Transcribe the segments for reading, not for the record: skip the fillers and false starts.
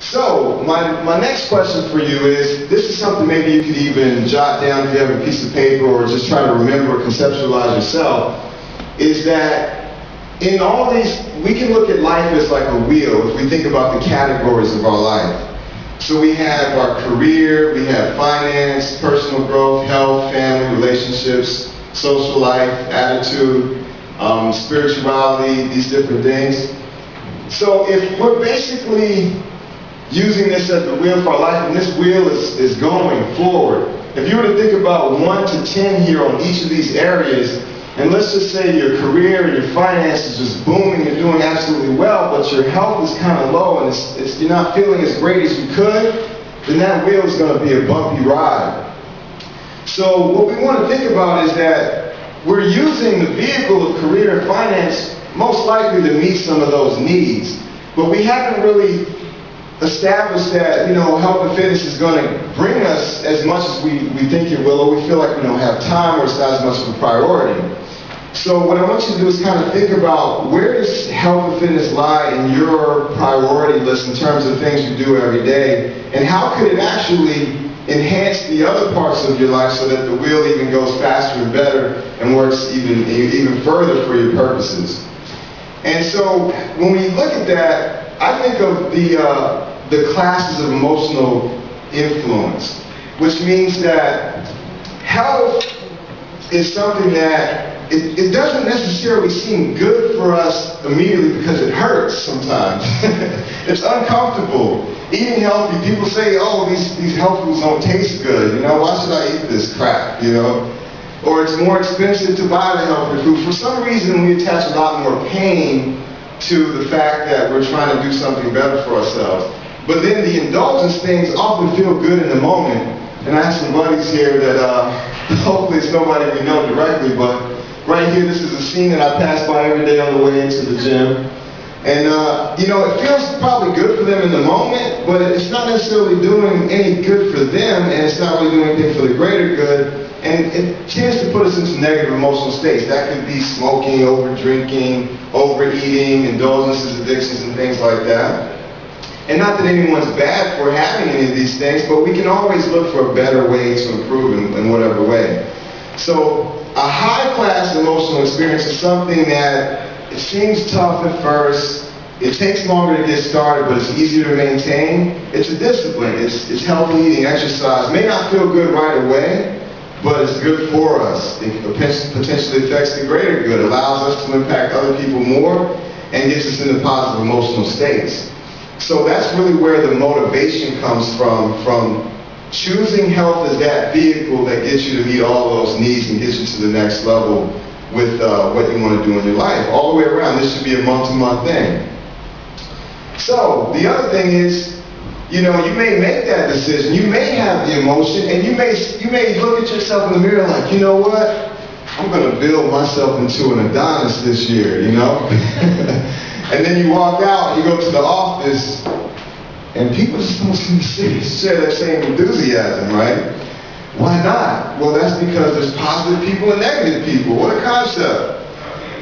So, my next question for you is, this is something maybe you could even jot down if you have a piece of paper or just try to remember or conceptualize yourself, is that in all these, we can look at life as like a wheel if we think about the categories of our life. So we have our career, we have finance, personal growth, health, family, relationships, social life, attitude, spirituality, these different things. So if we're basically using this as the wheel for our life, and this wheel is going forward, if you were to think about 1 to 10 here on each of these areas, and let's just say your career and your finances is just booming, you're doing absolutely well, but your health is kind of low and you're not feeling as great as you could, then that wheel is going to be a bumpy ride. So what we want to think about is that we're using the vehicle of career and finance most likely to meet some of those needs, but we haven't really established that, health and fitness is going to bring us as much as we think it will, or we feel like we don't have time or it's not as much of a priority. So what I want you to do is kind of think about, where does health and fitness lie in your priority list in terms of things you do every day, and how could it actually enhance the other parts of your life so that the wheel even goes faster and better and works even further for your purposes. And so when we look at that, I think of the classes of emotional influence, which means that health is something that it doesn't necessarily seem good for us immediately because it hurts sometimes. It's uncomfortable. Eating healthy, people say, oh, these health foods don't taste good. Why should I eat this crap? Or it's more expensive to buy the healthy food. For some reason, we attach a lot more pain to the fact that we're trying to do something better for ourselves. But then the indulgence things often feel good in the moment. And I have some buddies here that hopefully it's nobody we know directly, but right here, this is a scene that I pass by every day on the way into the gym. And, it feels probably good for them in the moment, but it's not necessarily doing any good for them, and it's not really doing anything for the greater good. And it tends to put us into negative emotional states. That could be smoking, over-drinking, overeating, indulgences, addictions, and things like that. And not that anyone's bad for having any of these things, but we can always look for a better way to improve in whatever way. So a high-class emotional experience is something that it seems tough at first. It takes longer to get started, but it's easier to maintain. It's a discipline. It's healthy eating, exercise. It may not feel good right away, but it's good for us. It potentially affects the greater good, allows us to impact other people more, and gets us into positive emotional states. So that's really where the motivation comes from choosing health as that vehicle that gets you to meet all those needs and gets you to the next level with what you want to do in your life. All the way around, this should be a month-to-month thing. So the other thing is, you may make that decision, you may have the emotion, and you may look at yourself in the mirror like, you know what, I'm going to build myself into an Adonis this year, And then you walk out, you go to the office, and people just don't seem to share that same enthusiasm, right? Why not? Well, that's because there's positive people and negative people. What a concept.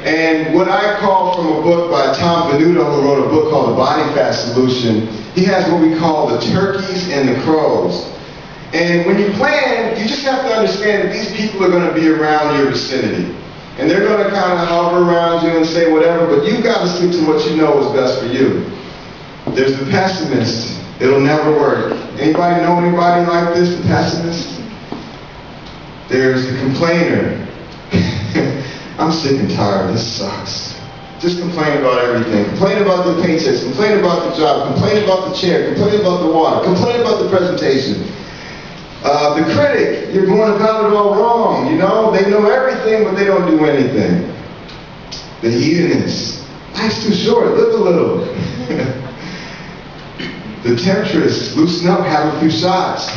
And what I call, from a book by Tom Venuto, who wrote a book called The Body Fat Solution, he has what we call the turkeys and the crows. And when you plan, you just have to understand that these people are going to be around your vicinity. And they're going to kind of hover around you and say whatever, but you've got to stick to what you know is best for you. There's the pessimist. It'll never work. Anybody know anybody like this, the pessimist? There's the complainer. I'm sick and tired. This sucks. Just complain about everything. Complain about the paychecks. Complain about the job. Complain about the chair. Complain about the water. Complain about the presentation. The critic. You're going about it all wrong. They know everything, but they don't do anything. The hedonist. Life's too short. Live a little. The temptress. Loosen up. Have a few shots.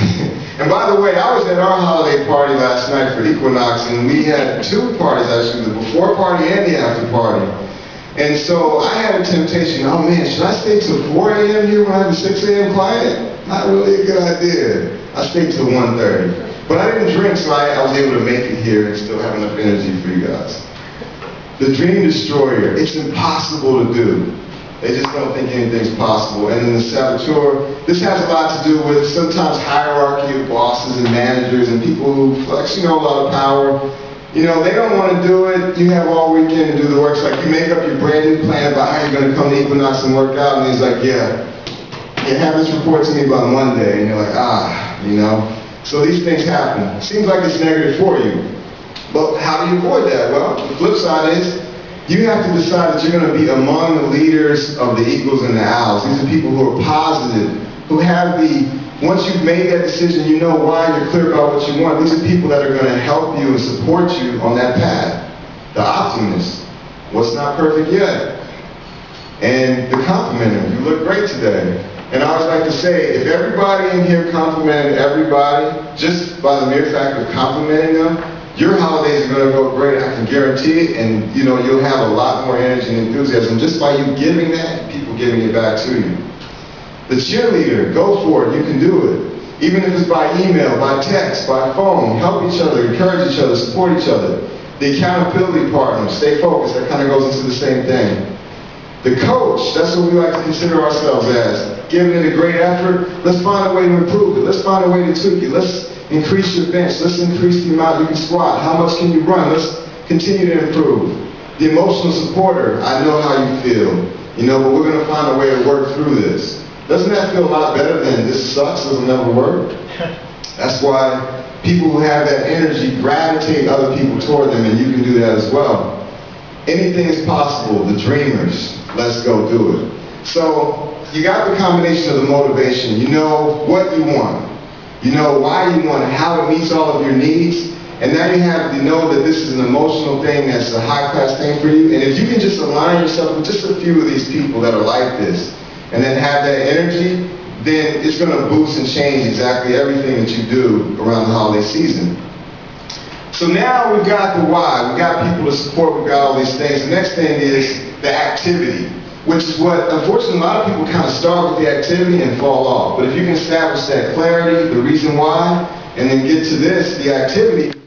And by the way, I was at our holiday party last night for Equinox, and we had 2 parties actually, the before party and the after party. And so I had a temptation, oh man, should I stay till 4 a.m. here when I have a 6 a.m. client? Not really a good idea. I stayed till 1:30. But I didn't drink, so I was able to make it here and still have enough energy for you guys. The dream destroyer, it's impossible to do. They just don't think anything's possible. And then the saboteur, this has a lot to do with sometimes hierarchy of bosses and managers and people who flex, a lot of power. They don't want to do it. You have all weekend to do the work. It's like you make up your brand new plan about how you're going to come to Equinox and work out, and he's like, yeah, have this report to me by Monday. And you're like, So these things happen. Seems like it's negative for you. But how do you avoid that? Well, the flip side is, you have to decide that you're going to be among the leaders of the equals and the owls. These are people who are positive, who have once you've made that decision, you know why, you're clear about what you want. These are people that are going to help you and support you on that path. The optimist, what's not perfect yet. And the complimenter, you look great today. And I always like to say, if everybody in here complimented everybody, just by the mere fact of complimenting them, your holidays are going to go great, I can guarantee it, and you'll have a lot more energy and enthusiasm just by you giving that, people giving it back to you. The cheerleader, go for it, you can do it. Even if it's by email, by text, by phone, help each other, encourage each other, support each other. The accountability partner, stay focused, that kind of goes into the same thing. The coach, that's what we like to consider ourselves as. Giving it a great effort, let's find a way to improve it, let's find a way to tweak it, let's increase your bench, let's increase the amount you can squat, how much can you run, let's continue to improve. The emotional supporter, I know how you feel, but we're going to find a way to work through this. Doesn't that feel a lot better than this sucks, it'll never work? That's why people who have that energy gravitate other people toward them, and you can do that as well. Anything is possible, the dreamers, let's go do it. So, you got the combination of the motivation, you know what you want. You know why you want it, how it meets all of your needs, and now you have to know that this is an emotional thing that's a high-class thing for you, and if you can just align yourself with just a few of these people that are like this, and then have that energy, then it's going to boost and change exactly everything that you do around the holiday season. So now we've got the why, we've got people to support, we've got all these things. The next thing is the activity, which is what, unfortunately, a lot of people kind of start with the activity and fall off. But if you can establish that clarity, the reason why, and then get to this, the activity,